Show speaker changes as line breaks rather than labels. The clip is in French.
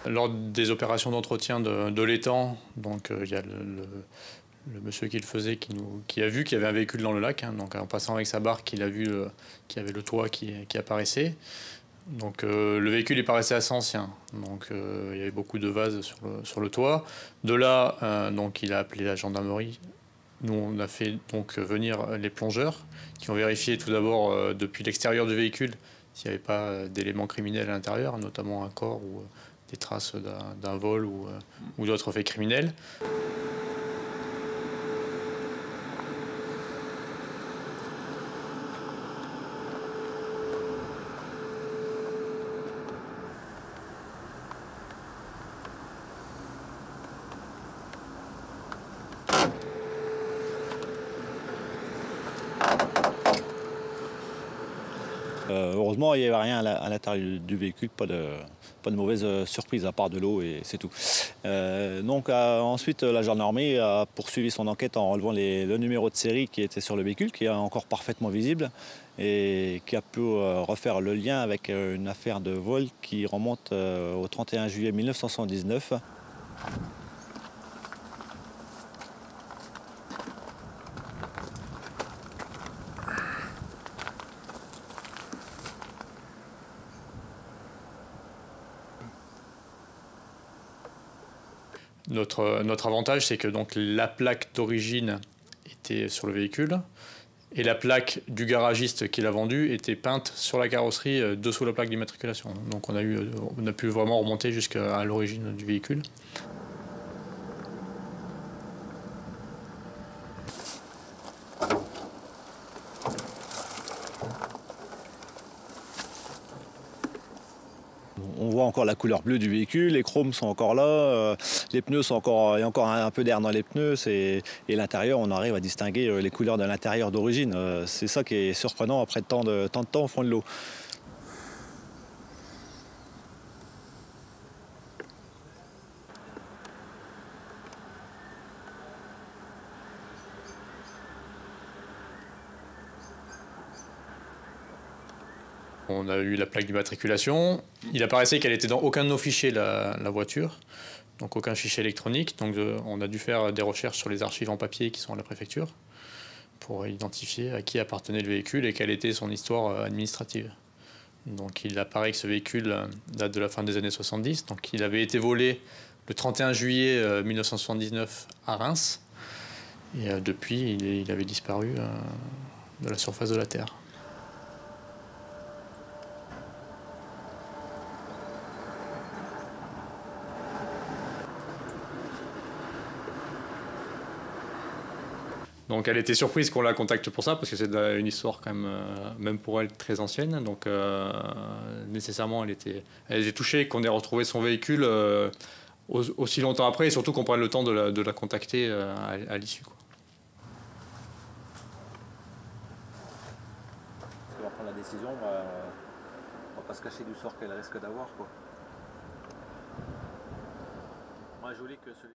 Lors des opérations d'entretien de l'étang, donc il y a le monsieur qui le faisait qui a vu qu'il y avait un véhicule dans le lac, hein, donc en passant avec sa barque, il a vu qu'il y avait le toit qui apparaissait. Donc le véhicule il paraissait assez ancien, donc il y avait beaucoup de vases sur le toit. De là, donc il a appelé la gendarmerie. Nous on a fait donc venir les plongeurs qui ont vérifié tout d'abord depuis l'extérieur du véhicule s'il n'y avait pas d'éléments criminels à l'intérieur, notamment un corps ou des traces d'un vol ou d'autres faits criminels.
Heureusement, il n'y avait rien à l'intérieur du véhicule, pas de mauvaise surprise à part de l'eau et c'est tout. Ensuite, la gendarmerie a poursuivi son enquête en relevant le numéro de série qui était sur le véhicule, qui est encore parfaitement visible et qui a pu refaire le lien avec une affaire de vol qui remonte au 31 juillet 1979.
Notre avantage, c'est que donc, la plaque d'origine était sur le véhicule et la plaque du garagiste qui l'a vendue était peinte sur la carrosserie dessous la plaque d'immatriculation. Donc on a pu vraiment remonter jusqu'à l'origine du véhicule.
On voit encore la couleur bleue du véhicule, les chromes sont encore là, les pneus sont encore, il y a encore un peu d'air dans les pneus, et l'intérieur, on arrive à distinguer les couleurs de l'intérieur d'origine. C'est ça qui est surprenant après tant de temps au fond de l'eau.
On a eu la plaque d'immatriculation. Il apparaissait qu'elle était dans aucun de nos fichiers, la voiture, donc aucun fichier électronique. Donc on a dû faire des recherches sur les archives en papier qui sont à la préfecture pour identifier à qui appartenait le véhicule et quelle était son histoire administrative. Donc il apparaît que ce véhicule date de la fin des années 70. Donc il avait été volé le 31 juillet 1979 à Reims. Et depuis, il avait disparu de la surface de la Terre. Donc elle était surprise qu'on la contacte pour ça, parce que c'est une histoire quand même pour elle, très ancienne. Donc nécessairement, elle était touchée qu'on ait retrouvé son véhicule aussi longtemps après, et surtout qu'on prenne le temps de la contacter à l'issue.
Parce qu'on va prendre la décision, on va pas se cacher du sort qu'elle risque d'avoir, quoi. Moi, je voulais que